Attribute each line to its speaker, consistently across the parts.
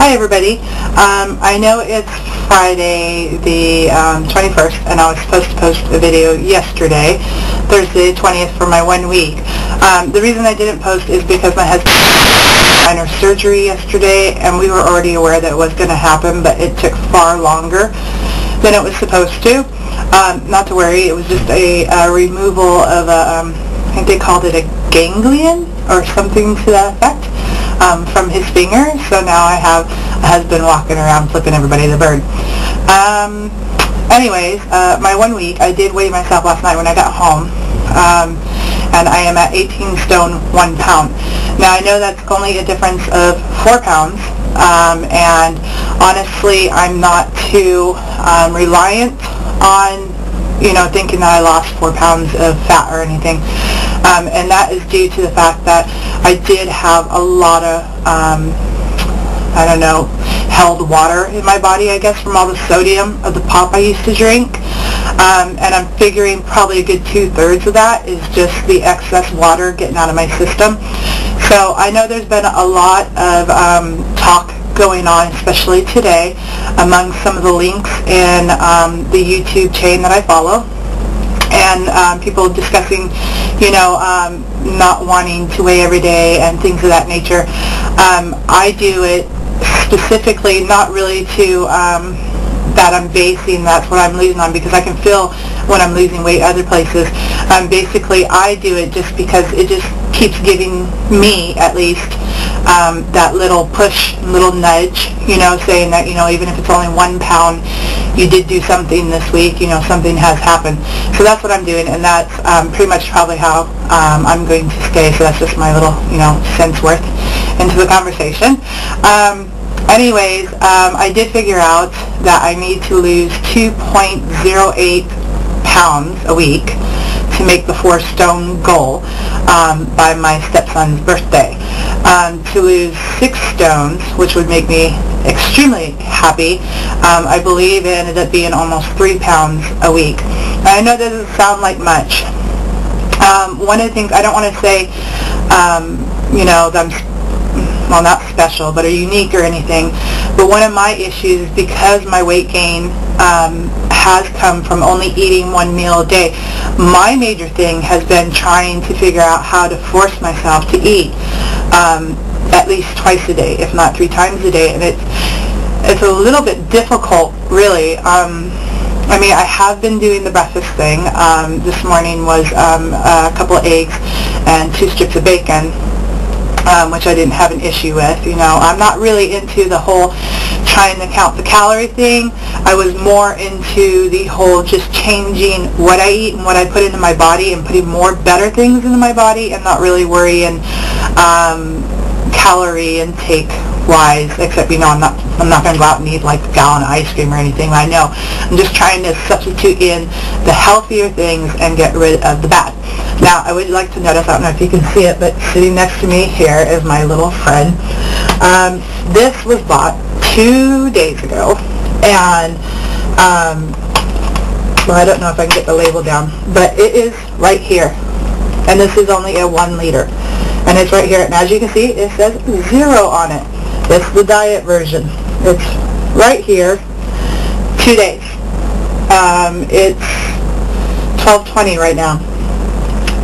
Speaker 1: Hi everybody. I know it's Friday the 21st, and I was supposed to post a video yesterday, Thursday the 20th, for my 1 week. The reason I didn't post is because my husband had minor surgery yesterday, and we were already aware that it was going to happen, but it took far longer than it was supposed to. Not to worry, it was just a removal of a, I think they called it a ganglion or something to that effect. From his finger, so now I have a husband walking around flipping everybody the bird. Anyways, my 1 week, I did weigh myself last night when I got home, and I am at 18 stone 1 pound. Now I know that's only a difference of 4 pounds, and honestly I'm not too reliant on, thinking that I lost 4 pounds of fat or anything. And that is due to the fact that I did have a lot of, held water in my body, I guess, from all the sodium of the pop I used to drink. And I'm figuring probably a good 2/3 of that is just the excess water getting out of my system. So I know there's been a lot of talk going on, especially today, among some of the links in the YouTube chain that I follow. And people discussing, not wanting to weigh every day and things of that nature. I do it specifically not really to that I'm basing that's what I'm losing on, because I can feel when I'm losing weight other places. Basically, I do it just because it just keeps giving me, at least, that little push, little nudge, saying that, even if it's only 1 pound, you did do something this week, something has happened. So that's what I'm doing, and that's pretty much probably how I'm going to stay. So that's just my little, cents worth into the conversation. Anyways, I did figure out that I need to lose 2.08 pounds a week to make the 4 stone goal by my stepson's birthday. To lose 6 stones, which would make me extremely happy, I believe it ended up being almost 3 pounds a week. And I know that doesn't sound like much. One of the things, I don't want to say, that I'm, well, not special, but are unique or anything, but one of my issues, because my weight gain has come from only eating 1 meal a day, my major thing has been trying to figure out how to force myself to eat at least twice a day, if not 3 times a day, and it's a little bit difficult, really. I have been doing the breakfast thing. This morning was a couple of eggs and 2 strips of bacon, which I didn't have an issue with. I'm not really into the whole trying to count the calorie thing. I was more into the whole just changing what I eat and what I put into my body and putting more better things into my body, and not really worrying calorie intake wise, except I'm not going to go out and eat like a gallon of ice cream or anything. I know I'm just trying to substitute in the healthier things and get rid of the bad. Now, I would like to notice, I don't know if you can see it, but sitting next to me here is my little friend. This was bought 2 days ago, and well, I don't know if I can get the label down, but it is right here, and this is only a 1 liter, and it's right here, and as you can see, it says 0 on it. It's the diet version. It's right here, 2 days. It's 12:20 right now.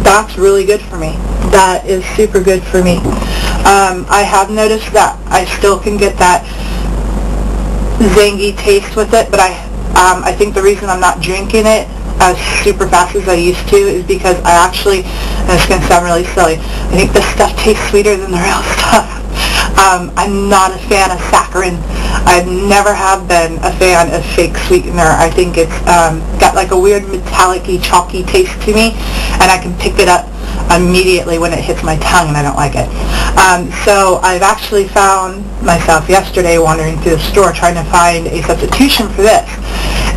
Speaker 1: That's really good for me. That is super good for me. I have noticed that I still can get that zangy taste with it, but I think the reason I'm not drinking it as super fast as I used to is because I actually, and it's going to sound really silly, I think this stuff tastes sweeter than the real stuff. I'm not a fan of saccharin. I never have been a fan of fake sweetener. I think it's got like a weird metallic-y, chalky taste to me, and I can pick it up immediately when it hits my tongue, and I don't like it. So I've actually found myself yesterday wandering through the store trying to find a substitution for this.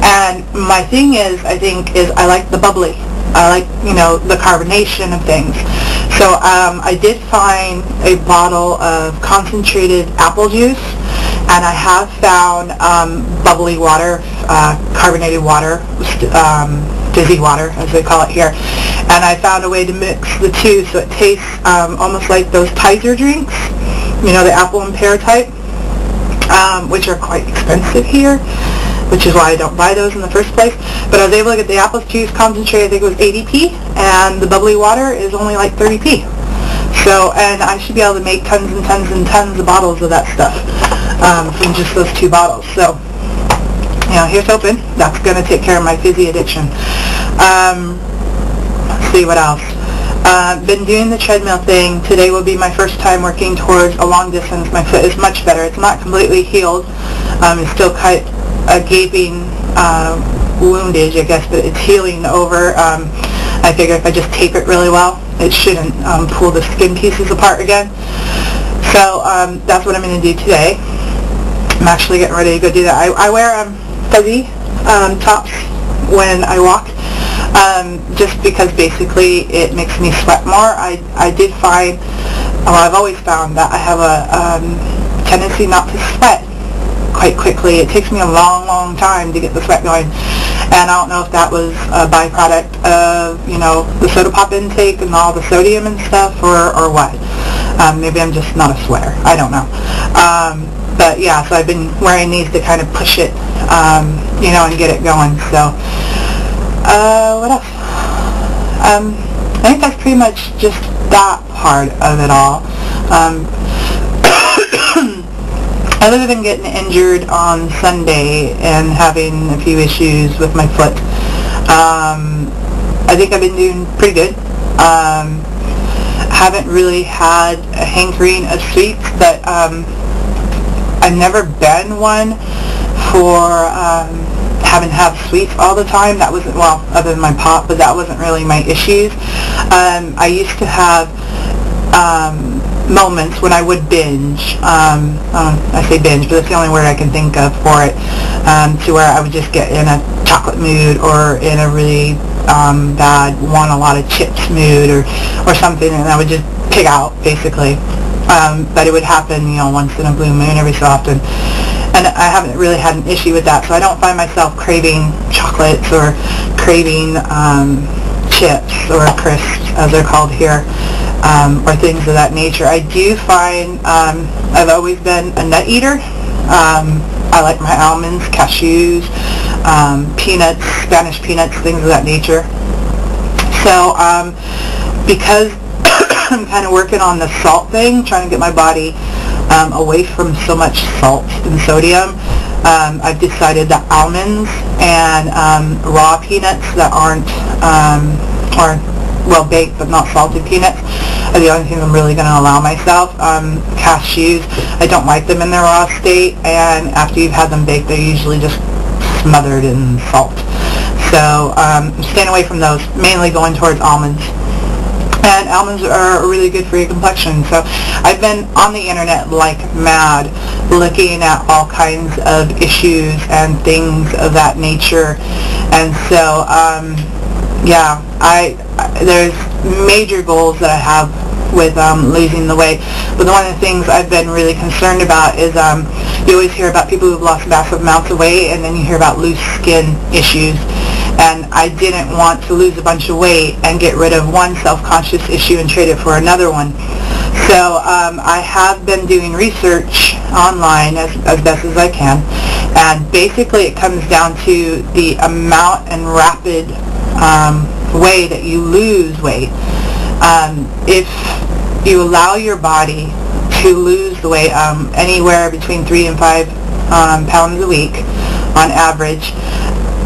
Speaker 1: And my thing is, I like the bubbly. I like, the carbonation of things. So I did find a bottle of concentrated apple juice, and I have found bubbly water, carbonated water, fizzy water, as they call it here. And I found a way to mix the two so it tastes almost like those Tizer drinks, the apple and pear type. which are quite expensive here, which is why I don't buy those in the first place. But I was able to get the apple juice concentrate, I think it was 80p, and the bubbly water is only like 30p. So, and I should be able to make tons and tons and tons of bottles of that stuff from just those 2 bottles. So, you know, here's hoping that's going to take care of my fizzy addiction. Let's see what else. Been doing the treadmill thing. Today will be my first time working towards a long distance. My foot is much better. It's not completely healed. It's still quite a gaping woundage, I guess, but it's healing over. I figure if I just tape it really well, it shouldn't pull the skin pieces apart again. So that's what I'm going to do today. I'm actually getting ready to go do that. I wear fuzzy tops when I walk, just because basically it makes me sweat more. I did find, well, I've always found that I have a tendency not to sweat quite quickly. It takes me a long, long time to get the sweat going. And I don't know if that was a byproduct of, you know, the soda pop intake and all the sodium and stuff, or what. Maybe I'm just not a sweater. I don't know. But yeah, so I've been wearing these to kind of push it, you know, and get it going. So, what else? I think that's pretty much just that part of it all. Other than getting injured on Sunday and having a few issues with my foot, I think I've been doing pretty good. Haven't really had a hankering of sweets, but I've never been one for having to have sweets all the time. That wasn't, well, other than my pop, but that wasn't really my issues. I used to have moments when I would binge. I say binge, but that's the only word I can think of for it, to where I would just get in a chocolate mood or in a really bad, want a lot of chips mood or something, and I would just pig out, basically. But it would happen, you know, once in a blue moon every so often. And I haven't really had an issue with that, so I don't find myself craving chocolates or craving chips or crisps, as they're called here, or things of that nature. I do find I've always been a nut eater. I like my almonds, cashews, peanuts, Spanish peanuts, things of that nature. So because I'm kind of working on the salt thing, trying to get my body away from so much salt and sodium, I've decided that almonds and raw peanuts that aren't, or well baked but not salted peanuts, are the only things I'm really going to allow myself. Cashews, I don't like them in their raw state, and after you've had them baked, they're usually just smothered in salt. So I'm staying away from those, mainly going towards almonds. And almonds are really good for your complexion. So I've been on the internet like mad, looking at all kinds of issues and things of that nature. And so, yeah, there's major goals that I have with losing the weight. But one of the things I've been really concerned about is you always hear about people who've lost massive amounts of weight, and then you hear about loose skin issues. And I didn't want to lose a bunch of weight and get rid of one self-conscious issue and trade it for another one. So I have been doing research online as best as I can, and basically it comes down to the amount and rapid way that you lose weight. If you allow your body to lose the weight anywhere between 3 and 5 pounds a week on average,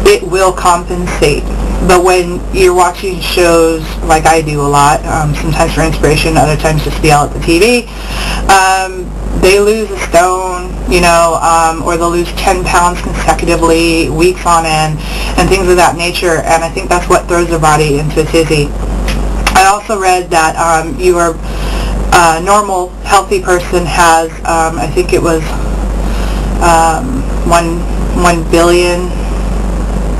Speaker 1: it will compensate. But when you're watching shows like I do a lot, sometimes for inspiration, other times just to yell at the TV, they lose a stone, you know, or they'll lose 10 pounds consecutively, weeks on end, and things of that nature, and I think that's what throws their body into a tizzy. I also read that your normal, healthy person has, I think it was 1 billion,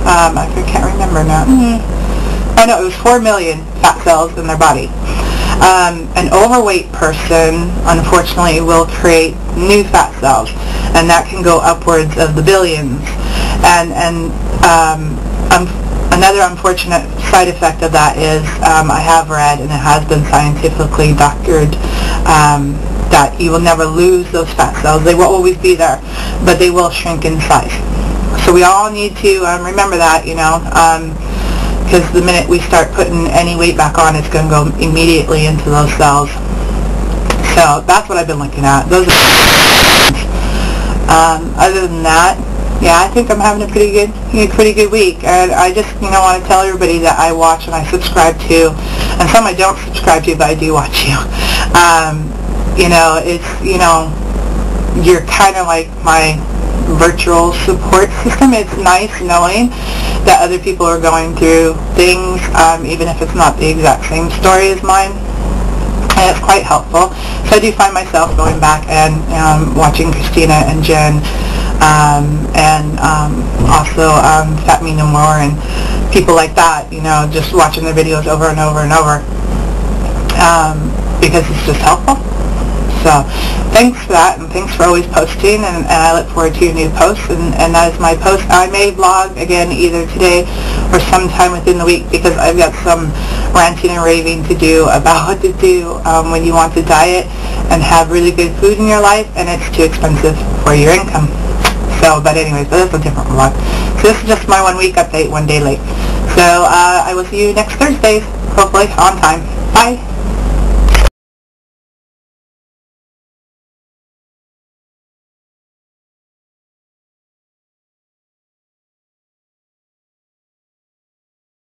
Speaker 1: I can't remember now. Oh no, it was 4 million fat cells in their body. An overweight person, unfortunately, will create new fat cells, and that can go upwards of the billions. And another unfortunate side effect of that is, I have read, and it has been scientifically doctored, that you will never lose those fat cells. They will always be there, but they will shrink in size. So we all need to remember that, because the minute we start putting any weight back on, it's going to go immediately into those cells. So that's what I've been looking at. Those are other than that, yeah, I think I'm having a pretty good week. And I just, want to tell everybody that I watch and I subscribe to, and some I don't subscribe to, but I do watch you. You're kind of like my virtual support system. It's nice knowing that other people are going through things, even if it's not the exact same story as mine. And it's quite helpful. So I do find myself going back and watching Christina and Jen, and also Fat Me No More and people like that, just watching their videos over and over and over, because it's just helpful. So thanks for that, and thanks for always posting, and I look forward to your new posts, and that is my post. I may vlog again either today or sometime within the week, because I've got some ranting and raving to do about what to do when you want to diet and have really good food in your life, and it's too expensive for your income. So, but anyways, that's a different vlog. So this is just my 1 week update, 1 day late. So I will see you next Thursday, hopefully on time. Bye.